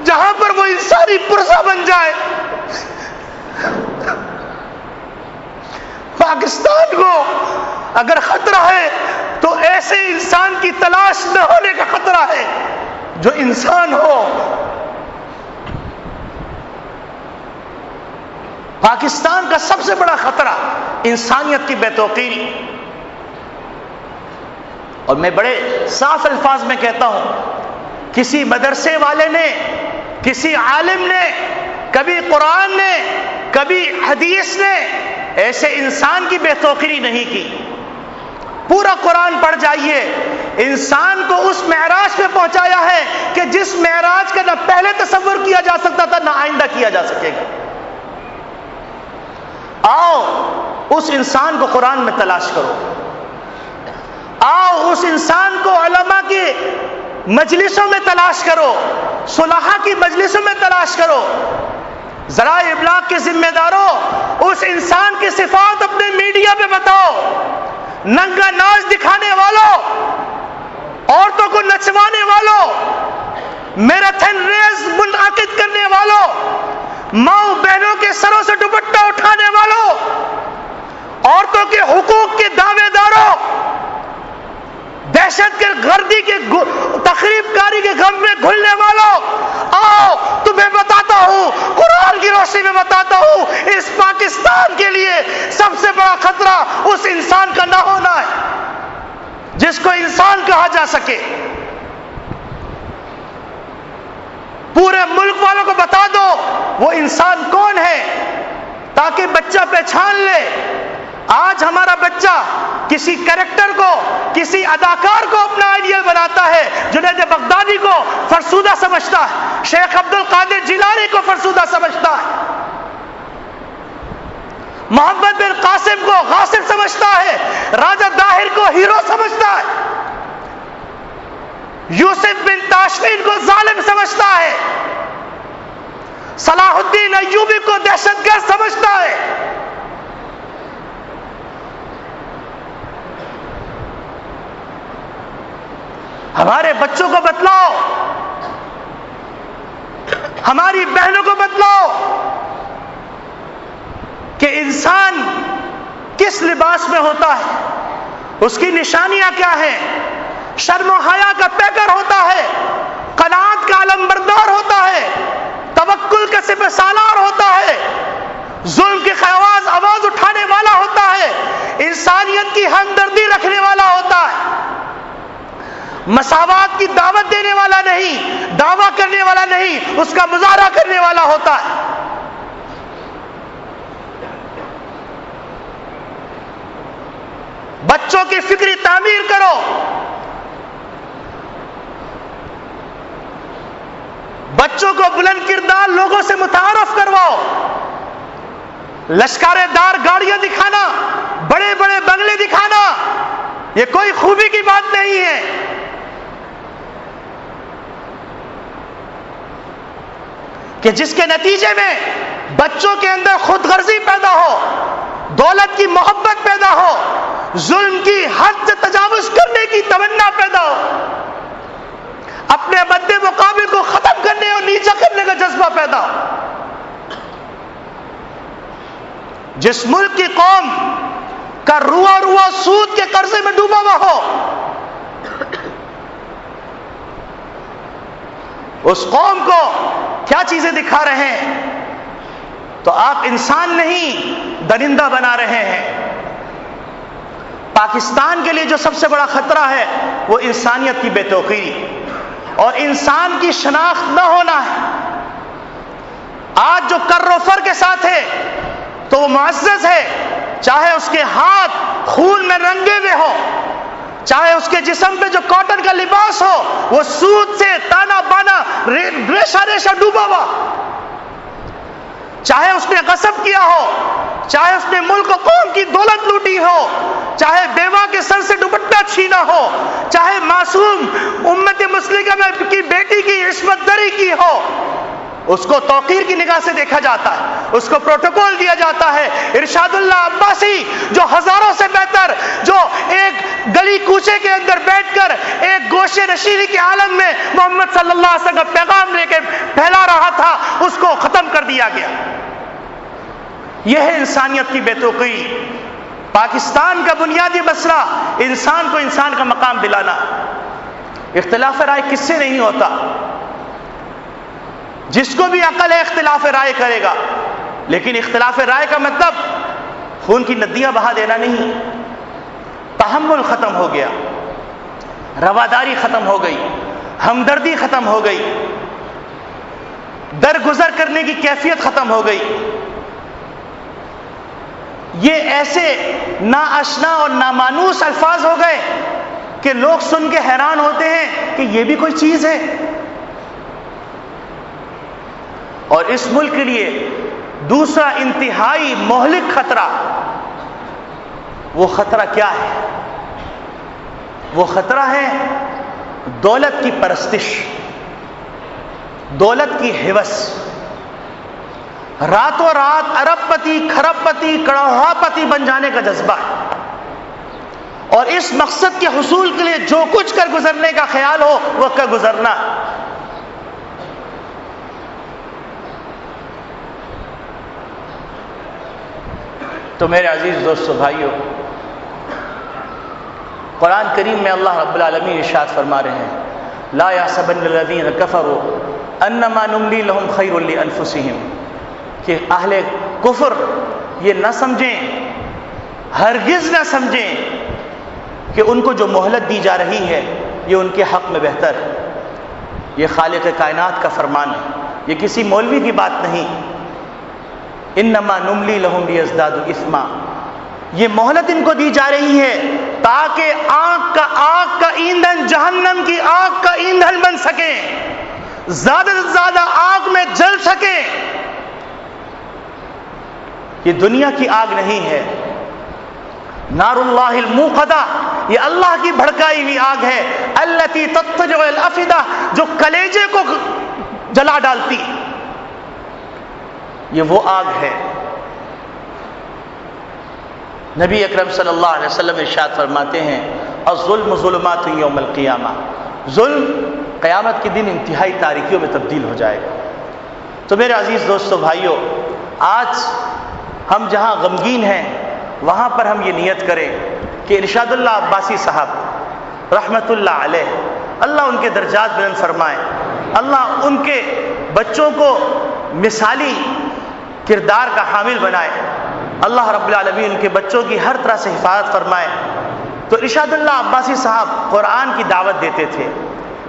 جہاں پر وہ انسانی پرزہ بن جائے۔ پاکستان کو اگر خطرہ ہے تو ایسے انسان کی تلاش نہ ہونے کا خطرہ ہے جو انسان ہو۔ پاکستان کا سب سے بڑا خطرہ انسانیت کی بے توقیری، اور میں بڑے صاف الفاظ میں کہتا ہوں، کسی مدرسے والے نے، کسی عالم نے، کبھی قرآن نے، کبھی حدیث نے ایسے انسان کی بے توقیری نہیں کی۔ پورا قرآن پڑھ جائیے، انسان کو اس معراج پہ پہنچایا ہے کہ جس معراج کا نہ پہلے تصور کیا جا سکتا تھا نہ آئندہ کیا جا سکے گا۔ آؤ اس انسان کو قرآن میں تلاش کرو، آؤ اس انسان کو علماء کی مجلسوں میں تلاش کرو، صلحاء کی مجلسوں میں تلاش کرو۔ ذرائع ابلاغ کے ذمہ داروں، اس انسان کی صفات اپنے میڈیا پہ بتاؤ۔ ننگا ناچ دکھانے والوں، عورتوں کو نچوانے والوں، میراتھن ریس منعقد کرنے والوں، ماؤں بہنوں کے سروں سے دوپٹہ اٹھانے والوں، عورتوں کے حقوق کے دعوے داروں، دہشت گردی کے تخریب کاری کے غم میں گھلنے والوں، آؤ تمہیں بتاتا ہوں، قرآن کی روشنی میں بتاتا ہوں، اس پاکستان کے لیے سب سے بڑا خطرہ اس انسان کا نہ ہونا ہے جس کو انسان کہا جا سکے۔ پورے ملک والوں کو بتا دو وہ انسان کون ہے تاکہ بچہ پہچان لے۔ آج ہمارا بچہ کسی کریکٹر کو، کسی اداکار کو اپنا آئیڈیل بناتا ہے، جنید بغدادی کو فرسودہ سمجھتا ہے، شیخ عبد القادر جیلانی کو فرسودہ سمجھتا ہے، محمد بن قاسم کو غاصب سمجھتا ہے، راجہ داہر کو ہیرو سمجھتا ہے، یوسف بن تاشفین کو ظالم سمجھتا ہے، صلاح الدین ایوبی کو دہشت گرد سمجھتا ہے۔ ہمارے بچوں کو بتلاؤ ہماری بہنوں کو بتلاؤ کہ انسان کس لباس میں ہوتا ہے، اس کی نشانیاں کیا ہیں۔ شرم و حیا کا پیکر ہوتا ہے، قناعت کا علمبردار ہوتا ہے، توکل کا سپہ سالار ہوتا ہے، ظلم کی خواص آواز اٹھانے والا ہوتا ہے، انسانیت کی ہمدردی رکھنے والا ہوتا ہے، مساوات کی دعوت دینے والا نہیں، دعویٰ کرنے والا نہیں، اس کا مظاہرہ کرنے والا ہوتا ہے۔ بچوں کی فکری تعمیر کرو، بچوں کو بلند کردار لوگوں سے متعارف کرواؤ۔ لشکرے دار گاڑیاں دکھانا، بڑے بڑے بنگلے دکھانا، یہ کوئی خوبی کی بات نہیں ہے۔ کہ جس کے نتیجے میں بچوں کے اندر خود غرضی پیدا ہو، دولت کی محبت پیدا ہو، ظلم کی حد سے تجاوز کرنے کی تمنا پیدا ہو، اپنے مد مقابل کو ختم کرنے اور نیچا کرنے کا جذبہ پیدا ہو۔ جس ملک کی قوم کا روا روا سود کے قرضے میں ڈوبا ہوا ہو، اس قوم کو کیا چیزیں دکھا رہے ہیں؟ تو آپ انسان نہیں درندہ بنا رہے ہیں۔ پاکستان کے لیے جو سب سے بڑا خطرہ ہے وہ انسانیت کی بے توقیری اور انسان کی شناخت نہ ہونا ہے۔ آج جو کر و فر کے ساتھ ہے تو وہ معزز ہے، چاہے اس کے ہاتھ خون میں رنگے ہوئے ہو، چاہے اس کے جسم پہ جو کاٹن کا لباس ہو وہ سود سے تانا بانا ریشہ ریشہ ڈوبا ہوا، چاہے اس نے غصب کیا ہو، چاہے اس نے ملک و قوم کی دولت لوٹی ہو، چاہے بیوہ کے سر سے دوپٹہ چھینا ہو، چاہے معصوم امت مسلمہ کی بیٹی کی عصمت دری کی ہو، اس کو توقیر کی نگاہ سے دیکھا جاتا ہے، اس کو پروٹوکول دیا جاتا ہے۔ ارشاد اللہ عباسی جو ہزاروں سے بہتر، جو ایک گلی کوچے کے اندر بیٹھ کر ایک گوشے نشینی کے عالم میں محمد صلی اللہ علیہ وسلم کا پیغام لے کے پھیلا رہا تھا، اس کو ختم کر دیا گیا۔ یہ ہے انسانیت کی بے توقیری۔ پاکستان کا بنیادی مسئلہ انسان کو انسان کا مقام دلانا۔ اختلاف رائے کس سے نہیں ہوتا؟ جس کو بھی عقل ہے اختلاف رائے کرے گا، لیکن اختلاف رائے کا مطلب خون کی ندیاں بہا دینا نہیں۔ تحمل ختم ہو گیا، رواداری ختم ہو گئی، ہمدردی ختم ہو گئی، درگزر کرنے کی کیفیت ختم ہو گئی۔ یہ ایسے ناآشنا اور نامانوس الفاظ ہو گئے کہ لوگ سن کے حیران ہوتے ہیں کہ یہ بھی کوئی چیز ہے۔ اور اس ملک کے لیے دوسرا انتہائی مہلک خطرہ، وہ خطرہ کیا ہے؟ وہ خطرہ ہے دولت کی پرستش، دولت کی ہوس۔ راتوں رات ارب پتی، کھرب پتی، کروڑا پتی بن جانے کا جذبہ ہے، اور اس مقصد کے حصول کے لیے جو کچھ کر گزرنے کا خیال ہو وہ کر گزرنا۔ تو میرے عزیز دوستو بھائیو، قرآن کریم میں اللہ رب العالمین ارشاد فرما رہے ہیں، لا يحسبن الذين كفروا انما نملي لهم خير لانفسهم، کہ اہل کفر یہ نہ سمجھیں، ہرگز نہ سمجھیں کہ ان کو جو مہلت دی جا رہی ہے یہ ان کے حق میں بہتر ہے۔ یہ خالق کائنات کا فرمان ہے، یہ کسی مولوی کی بات نہیں۔ انما نملی لہم لیزدادوا اثما، یہ مہلت ان کو دی جا رہی ہے تاکہ آگ کا ایندھن جہنم کی آگ کا ایندھن بن سکیں، زیادہ سے زیادہ آگ میں جل سکیں۔ یہ دنیا کی آگ نہیں ہے، نار اللہ الموقدہ، یہ اللہ کی بھڑکائی ہوئی آگ ہے، التی تطلع الافئدہ، جو کلیجے کو جلا ڈالتی، یہ وہ آگ ہے۔ نبی اکرم صلی اللہ علیہ وسلم ارشاد فرماتے ہیں، الظلم ظلمات یوم القیامہ، ظلم قیامت کے دن انتہائی تاریکیوں میں تبدیل ہو جائے گا۔ تو میرے عزیز دوستو بھائیوں، آج ہم جہاں غمگین ہیں وہاں پر ہم یہ نیت کریں کہ ارشاد اللہ عباسی صاحب رحمۃ اللہ علیہ، اللہ ان کے درجات بلند فرمائے، اللہ ان کے بچوں کو مثالی کردار کا حامل بنائے، اللہ رب العالمین ان کے بچوں کی ہر طرح سے حفاظت فرمائے۔ تو ارشاد اللہ عباسی صاحب قرآن کی دعوت دیتے تھے،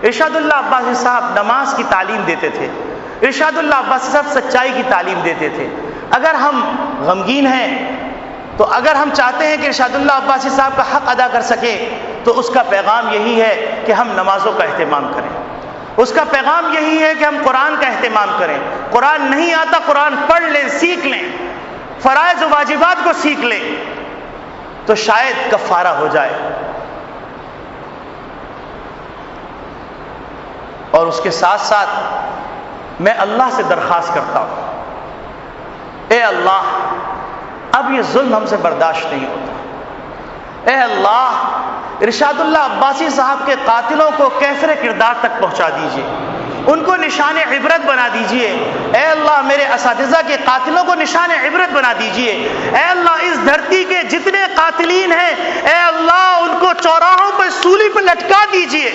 ارشاد اللہ عباسی صاحب نماز کی تعلیم دیتے تھے، ارشاد اللہ عباسی صاحب سچائی کی تعلیم دیتے تھے۔ اگر ہم غمگین ہیں تو اگر ہم چاہتے ہیں کہ ارشاد اللہ عباسی صاحب کا حق ادا کر سکیں تو اس کا پیغام یہی ہے کہ ہم نمازوں کا اہتمام کریں، اس کا پیغام یہی ہے کہ ہم قرآن کا اہتمام کریں۔ قرآن نہیں آتا، قرآن پڑھ لیں، سیکھ لیں، فرائض و واجبات کو سیکھ لیں تو شاید کفارہ ہو جائے۔ اور اس کے ساتھ ساتھ میں اللہ سے درخواست کرتا ہوں، اے اللہ اب یہ ظلم ہم سے برداشت نہیں ہوتا، اے اللہ ارشاد اللہ عباسی صاحب کے قاتلوں کو کیفر کردار تک پہنچا دیجئے، ان کو نشان عبرت بنا دیجئے، اے اللہ میرے اساتذہ کے قاتلوں کو نشان عبرت بنا دیجئے، اے اللہ اس دھرتی کے جتنے قاتلین ہیں اے اللہ ان کو چوراہوں پر سولی پر لٹکا دیجئے،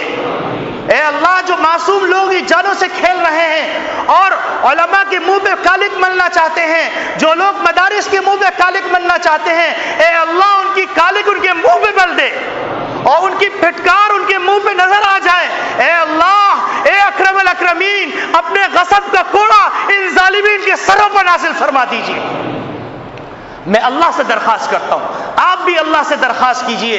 اے اللہ جو معصوم لوگ اس جانوں سے کھیل رہے ہیں اور علماء کے منہ پہ کالک ملنا چاہتے ہیں، جو لوگ مدارس کے منہ پہ کالک ملنا چاہتے ہیں، اے اللہ ان کی کالک ان کے منہ پہ مل دے اور ان کی پھٹکار ان کے منہ پہ نظر آ جائے، اے اللہ اے اکرم الاکرمین اپنے غضب کا کوڑا ان ظالمین کے سروں پر نازل فرما دیجیے۔ میں اللہ سے درخواست کرتا ہوں، آپ بھی اللہ سے درخواست کیجئے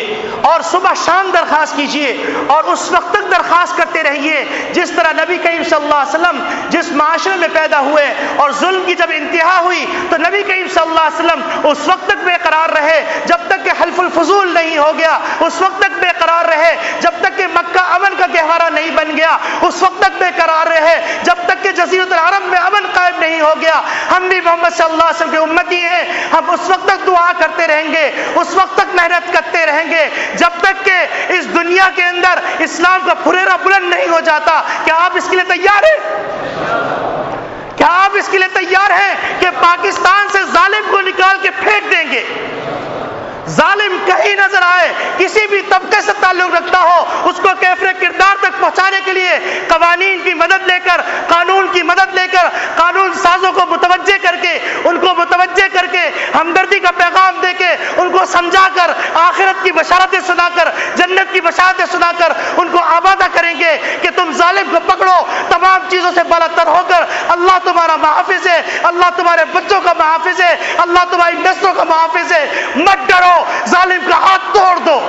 اور صبح شام درخواست کیجئے اور اس وقت تک درخواست کرتے رہیے جس طرح نبی کریم صلی اللہ علیہ وسلم جس معاشرے میں پیدا ہوئے اور ظلم کی جب انتہا ہوئی تو نبی کریم صلی اللہ علیہ وسلم اس وقت تک بے قرار رہے جب تک کہ حلف الفضول نہیں ہو گیا، اس وقت تک بے قرار رہے جب تک کہ مکہ امن کا گہوارہ نہیں بن گیا، اس وقت تک بے قرار رہے جب تک کہ جزیرۃ العرب میں امن قائم نہیں ہو گیا۔ ہم بھی محمد صلی اللہ علیہ وسلم کے امتی ہیں، ہم اس وقت تک دعا کرتے رہیں گے، اس وقت تک محنت کرتے رہیں گے جب تک کہ اس دنیا کے اندر اسلام کا پھریرا بلند نہیں ہو جاتا۔ کیا آپ اس کے لیے تیار ہیں؟ کیا آپ اس کے لیے تیار ہیں کہ پاکستان سے ظالم کو نکال کے پھینک دیں گے؟ ظالم کہیں نظر آئے، کسی بھی طبقے سے تعلق رکھتا ہو، اس کو کیفر کردار تک پہنچانے کے لیے قوانین کی مدد لے کر، قانون کی مدد لے کر، قانون سازوں کو متوجہ کر کے، ان کو متوجہ کر کے، ہمدردی کا پیغام دے کے، ان کو سمجھا کر، آخرت کی بشارتیں سنا کر، جنت کی بشارتیں سنا کر ان کو آمادہ کریں گے کہ تم ظالم کو پکڑو، تمام چیزوں سے بالا تر ہو کر اللہ تمہارا محافظ ہے، اللہ تمہارے بچوں کا محافظ ہے، اللہ تمہاری نسلوں کا محافظ ہے، مت ڈرو، ظالم کا ہاتھ توڑ دو۔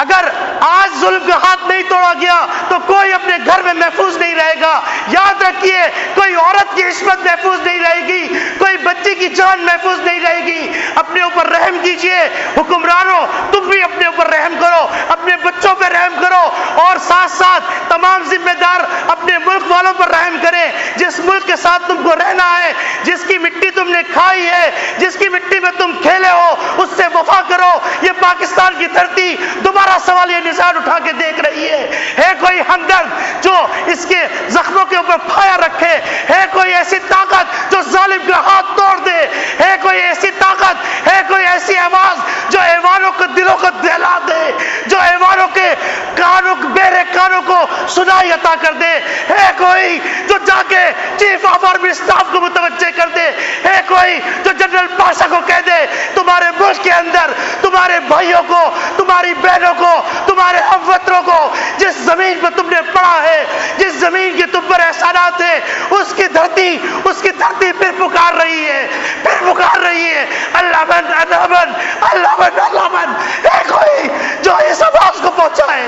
اگر آج ظلم کا ہاتھ نہیں توڑا گیا تو کوئی اپنے گھر میں محفوظ نہیں رہے گا۔ یاد رکھیے، کوئی عورت کی عصمت محفوظ نہیں رہے گی، کوئی بچی کی جان محفوظ نہیں رہے گی۔ اپنے اوپر رحم کیجئے، حکمرانوں تم بھی اپنے اوپر رحم کرو، اپنے بچوں پہ رحم کرو اور ساتھ ساتھ تمام ذمہ دار اپنے ملک والوں پر رحم کریں۔ جس ملک کے ساتھ تم کو رہنا ہے، جس کی مٹی تم نے کھائی ہے، جس کی مٹی میں تم کھیلے ہو، اس سے وفا کرو۔ یہ پاکستان کی دھرتی دوبارہ سوال یہ نشان اٹھا کے دیکھ رہی ہے کوئی ہمدرد جو اس کے زخموں کے اوپر پھایا رکھے؟ ہے کوئی ایسی طاقت جو ظالم کا ہاتھ توڑ دے؟ ہے کوئی ایسی طاقت، ہے کوئی ایسی آواز جو ایوانوں کے دلوں کو دہلا دے، جو ایوانوں کے کانوں بہرے کانوں کو سنائی عطا کر دے؟ ہے کوئی جو جا کے چیف آف آرمی اسٹاف کو متوجہ کر دے؟ ہے کوئی جو جنرل پاشا کو کہہ دے تمہارے ملک کے اندر تمہارے بھائیوں کو، تمہاری بہنوں کو، تمہارے ہم وطنوں کو، جس زمین پر تم نے پڑھا ہے، جس زمین کے تم پر احسانات ہیں، اس کی دھرتی پھر پکار رہی ہے، پھر پکار رہی ہے، اللہ من اللہ من اللہ من اللہ من۔ ہے کوئی جو اس آواز کو پہنچائے؟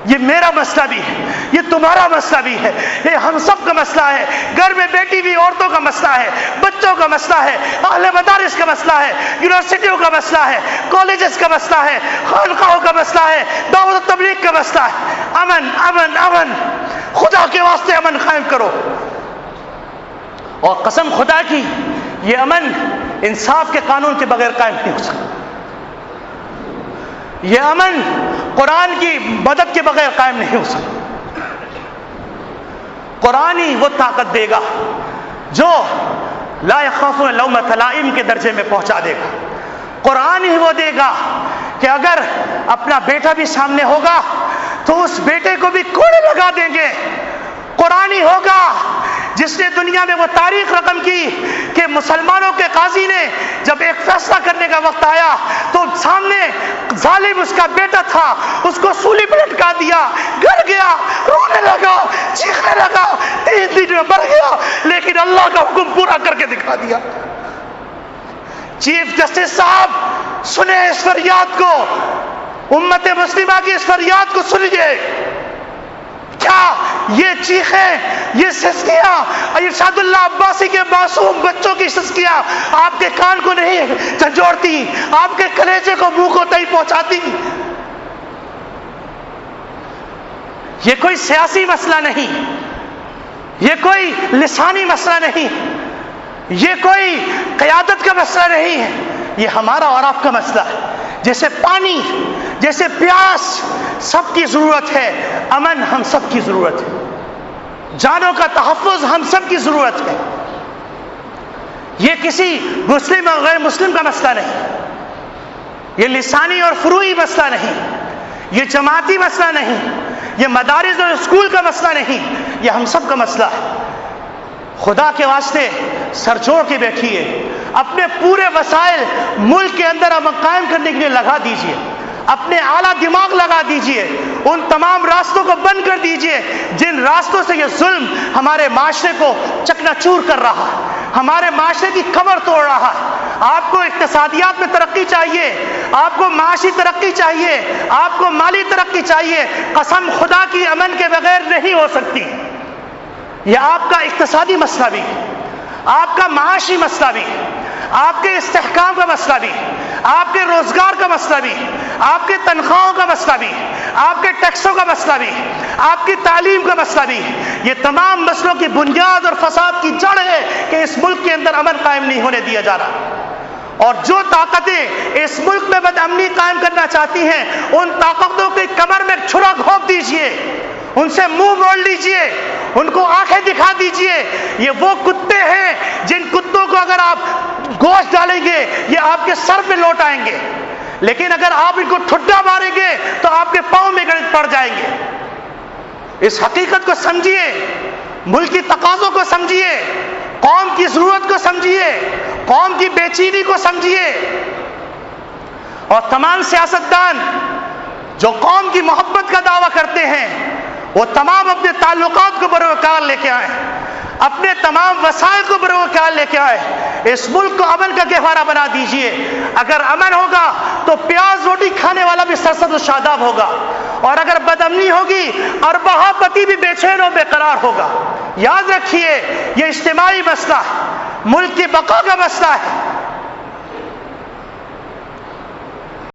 یہ میرا مسئلہ بھی ہے، یہ تمہارا مسئلہ بھی ہے، یہ ہم سب کا مسئلہ ہے۔ گھر میں بیٹھی ہوئی عورتوں کا مسئلہ ہے، بچوں کا مسئلہ ہے، اہل مدارس کا مسئلہ ہے، یونیورسٹیوں کا مسئلہ ہے، کالجز کا مسئلہ ہے، خانقاہوں کا مسئلہ ہے، دعوت و تبلیغ کا مسئلہ ہے۔ امن امن امن، خدا کے واسطے امن قائم کرو۔ اور قسم خدا کی یہ امن انصاف کے قانون کے بغیر قائم نہیں ہو سکتا، یہ امن قرآن کی مدد کے بغیر قائم نہیں ہو سکتا۔ قرآن ہی وہ طاقت دے گا جو لا یخافون لومۃ لائم کے درجے میں پہنچا دے گا. قرآن ہی وہ دے گا کہ اگر اپنا بیٹا بھی سامنے ہوگا تو اس بیٹے کو بھی کوڑے لگا دیں گے. قرآن ہی ہوگا جس نے دنیا میں وہ تاریخ رقم کی کہ مسلمانوں کے قاضی نے جب ایک فیصلہ کرنے کا وقت آیا تو سامنے ظالم اس کا بیٹا تھا, اس کو سولی پہ لٹکا دیا, گر گیا, رونے لگا, چیخنے لگا, 3 دن میں مر گیا, لیکن اللہ کا حکم پورا کر کے دکھا دیا. چیف جسٹس صاحب سنیں اس فریاد کو, امت مسلمہ کی اس فریاد کو سنیے. کیا یہ چیخیں, یہ سسکیاں ارشاد اللہ عباسی کے معصوم بچوں کی سسکیاں آپ کے کان کو نہیں جھنجھوڑتی, آپ کے کلیجے کو منہ کو نہیں پہنچاتی؟ یہ کوئی سیاسی مسئلہ نہیں, یہ کوئی لسانی مسئلہ نہیں, یہ کوئی قیادت کا مسئلہ نہیں ہے, یہ ہمارا اور آپ کا مسئلہ ہے. جیسے پانی, جیسے پیاس سب کی ضرورت ہے, امن ہم سب کی ضرورت ہے, جانوں کا تحفظ ہم سب کی ضرورت ہے. یہ کسی مسلم اور غیر مسلم کا مسئلہ نہیں, یہ لسانی اور فروعی مسئلہ نہیں, یہ جماعتی مسئلہ نہیں, یہ مدارس اور اسکول کا مسئلہ نہیں, یہ ہم سب کا مسئلہ ہے. خدا کے واسطے سر جوڑ کے بیٹھیے, اپنے پورے وسائل ملک کے اندر امن قائم کرنے کے لیے لگا دیجیے, اپنے اعلیٰ دماغ لگا دیجیے, ان تمام راستوں کو بند کر دیجیے جن راستوں سے یہ ظلم ہمارے معاشرے کو چکنا چور کر رہا ہے, ہمارے معاشرے کی کمر توڑ رہا ہے. آپ کو اقتصادیات میں ترقی چاہیے, آپ کو معاشی ترقی چاہیے, آپ کو مالی ترقی چاہیے, قسم خدا کی امن کے بغیر نہیں ہو سکتی. یہ آپ کا اقتصادی مسئلہ بھی, آپ کا معاشی مسئلہ بھی, آپ کے استحکام کا مسئلہ بھی, آپ کے روزگار کا مسئلہ بھی, آپ کے تنخواہوں کا مسئلہ بھی, آپ کے ٹیکسوں کا مسئلہ بھی, آپ کی تعلیم کا مسئلہ بھی. یہ تمام مسئلوں کی بنیاد اور فساد کی جڑ ہے کہ اس ملک کے اندر امن قائم نہیں ہونے دیا جا رہا. اور جو طاقتیں اس ملک میں بدامنی قائم کرنا چاہتی ہیں, ان طاقتوں کی کمر میں چھرا گھونپ دیجئے, ان سے منہ موڑ لیجئے, ان کو آنکھیں دکھا دیجئے. یہ وہ کتے ہیں جن کتوں کو اگر آپ گوشت ڈالیں گے یہ آپ کے سر پہ لوٹ آئیں گے, لیکن اگر آپ ان کو ٹھڈا ماریں گے تو آپ کے پاؤں میں گرد پڑ جائیں گے. اس حقیقت کو سمجھیے, ملک کی تقاضوں کو سمجھیے, قوم کی ضرورت کو سمجھیے, قوم کی بے چینی کو سمجھیے. اور تمام سیاستدان جو قوم کی محبت کا دعویٰ کرتے ہیں وہ تمام اپنے تعلقات کو بروقار لے کے آئیں, اپنے تمام وسائل کو بروقار لے کے آئے. اس ملک کو امن کا گہوارہ بنا دیجئے. اگر امن ہوگا تو پیاز روٹی کھانے والا بھی سرسبز و شاداب ہوگا, اور اگر بدامنی ہوگی اور بہاپتی بھی بے چین و بے قرار ہوگا. یاد رکھیے یہ اجتماعی مسئلہ ہے, ملک کی بقا کا مسئلہ ہے.